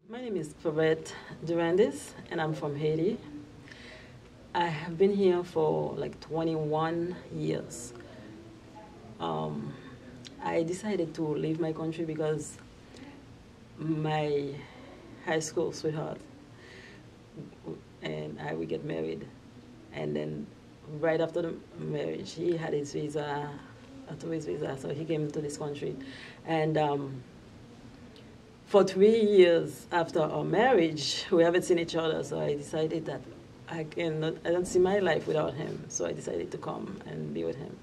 My name is Fleurette Durandez, and I'm from Haiti. I have been here for like 21 years. Um, I decided to leave my country because my high school sweetheart and I will get married. And then right after the marriage, he had his visa, a tourist visa, so he came to this country. And for 3 years after our marriage, we haven't seen each other. So I decided that I don't see my life without him. So I decided to come and be with him.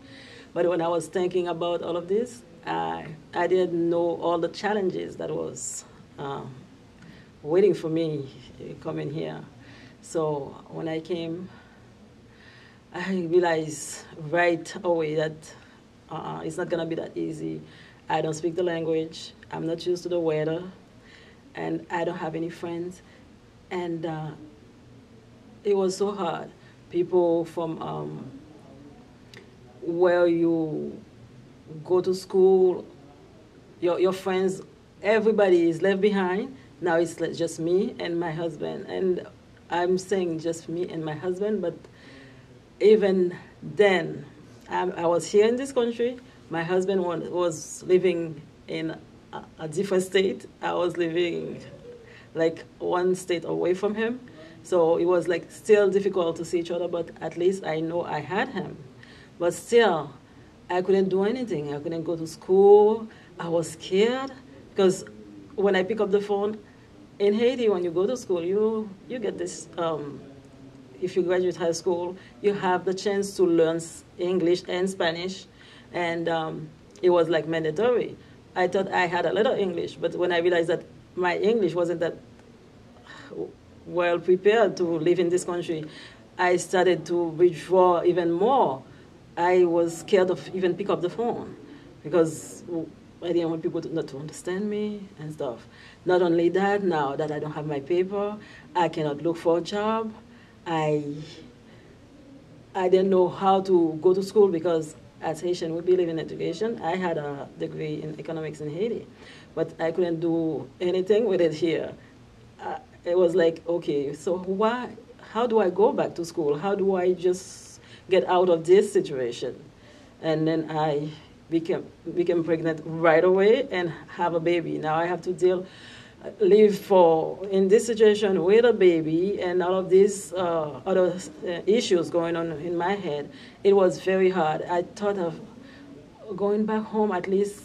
But when I was thinking about all of this, I didn't know all the challenges that was waiting for me coming here. So when I came, I realized right away that it's not gonna be that easy. I don't speak the language. I'm not used to the weather, and I don't have any friends. And it was so hard. People from where you go to school, your friends, everybody is left behind. Now it's like just me and my husband. And I'm saying just me and my husband, but even then, I was here in this country. My husband was living in a different state. I was living like one state away from him. So it was like still difficult to see each other, but at least I know I had him. But still, I couldn't do anything. I couldn't go to school. I was scared because when I pick up the phone, in Haiti, when you go to school, you get this if you graduate high school, you have the chance to learn English and Spanish, and it was like mandatory. I thought I had a little English, but when I realized that my English wasn't that well prepared to live in this country, I started to withdraw even more. I was scared of even pick up the phone because I didn't want people not to understand me and stuff. Not only that, now that I don't have my paper, I cannot look for a job. I I didn't know how to go to school because as Haitian we believe in education. I had a degree in economics in Haiti, but I couldn't do anything with it here. It was like, okay, so why? How do I go back to school? How do I just get out of this situation? And then I became pregnant right away and have a baby. Now I have to live for in this situation with a baby and all of these other issues going on in my head. It was very hard. I thought of going back home, at least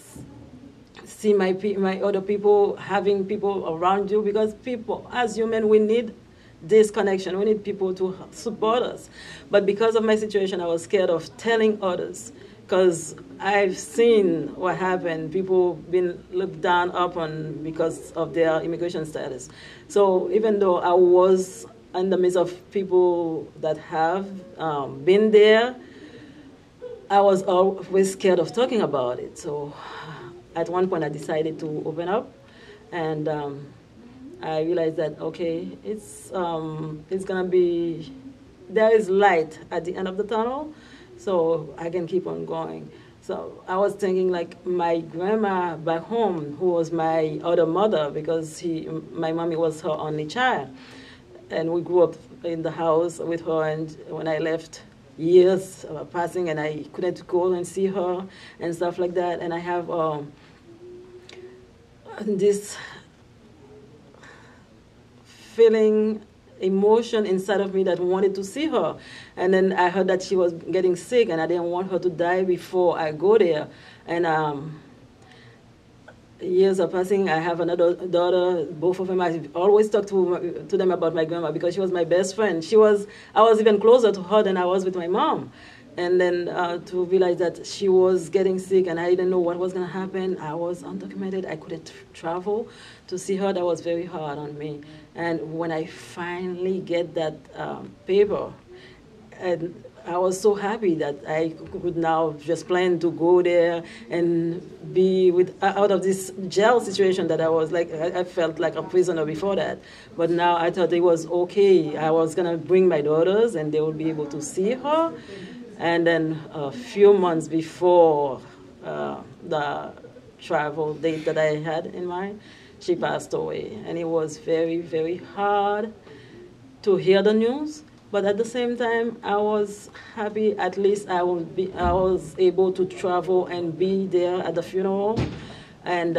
see my other people, having people around you, because people as human we need this connection. We need people to support us. But because of my situation, I was scared of telling others because I've seen what happened. People been looked down upon because of their immigration status. So even though I was in the midst of people that have been there, I was always scared of talking about it. So at one point I decided to open up, and I realized that okay, it's gonna be, there is light at the end of the tunnel, so I can keep on going. So I was thinking like my grandma back home, who was my other mother, because my mommy was her only child, and we grew up in the house with her. And when I left, years passing, and I couldn't go and see her and stuff like that. And I have this feeling, emotion inside of me that wanted to see her. And then I heard that she was getting sick, and I didn't want her to die before I go there. And years are passing. I have another daughter. Both of them, I always talk to them about my grandma because she was my best friend. I was even closer to her than I was with my mom. And then to realize that she was getting sick and I didn't know what was going to happen. I was undocumented. I couldn't travel to see her. That was very hard on me. And when I finally get that paper, and I was so happy that I could now just plan to go there and be out of this jail situation that I was like, I felt like a prisoner before that. But now I thought it was okay. I was going to bring my daughters and they would be able to see her. And then a few months before the travel date that I had in mind, she passed away. And it was very, very hard to hear the news. But at the same time, I was happy at least I was able to travel and be there at the funeral. And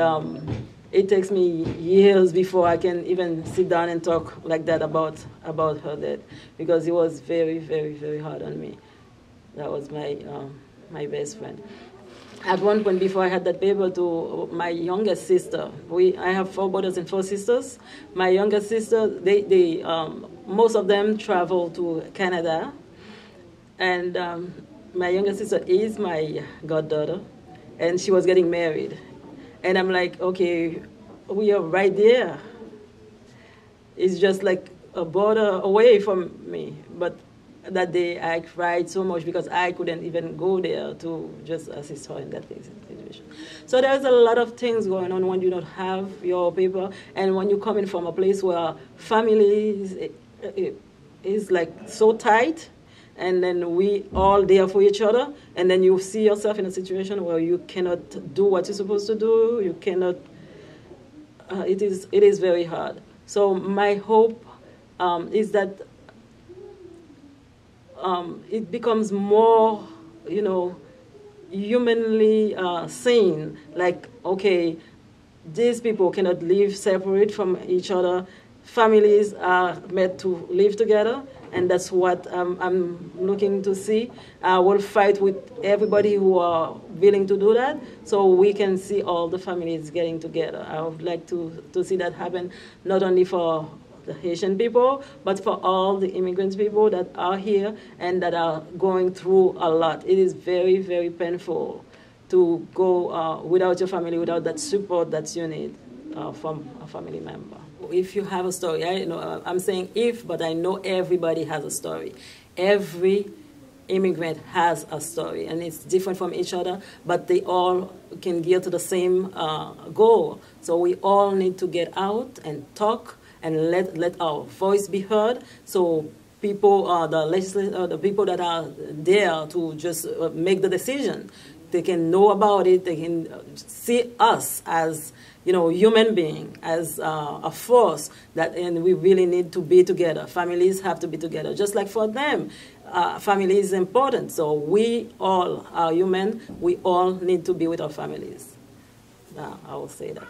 it takes me years before I can even sit down and talk like that about her death, because it was very, very, very hard on me. That was my best friend. At one point, before I had that paper, to my youngest sister, I have 4 brothers and 4 sisters. My youngest sister, most of them travel to Canada, and my youngest sister is my goddaughter, and she was getting married. And I'm like, okay, we are right there. It's just like a border away from me. But that day I cried so much because I couldn't even go there to just assist her in that situation. So there's a lot of things going on when you don't have your paper, and when you come in from a place where family is like so tight, and then we all there for each other, and then you see yourself in a situation where you cannot do what you're supposed to do, you cannot, it is very hard. So my hope is that it becomes more, humanly seen. Like, okay, these people cannot live separate from each other. Families are meant to live together, and that's what I'm looking to see. I will fight with everybody who are willing to do that, so we can see all the families getting together. I would like to see that happen, not only for the Haitian people, but for all the immigrant people that are here and that are going through a lot. It is very, very painful to go without your family, without that support that you need from a family member. If you have a story, I'm saying if, but I know everybody has a story. Every immigrant has a story, and it's different from each other, but they all can gear to the same goal. So we all need to get out and talk, and let our voice be heard, so people, the people that are there to just make the decision, they can know about it, they can see us as human being, as a force, and we really need to be together. Families have to be together, just like for them. Family is important, so we all are human, we all need to be with our families. I will say that.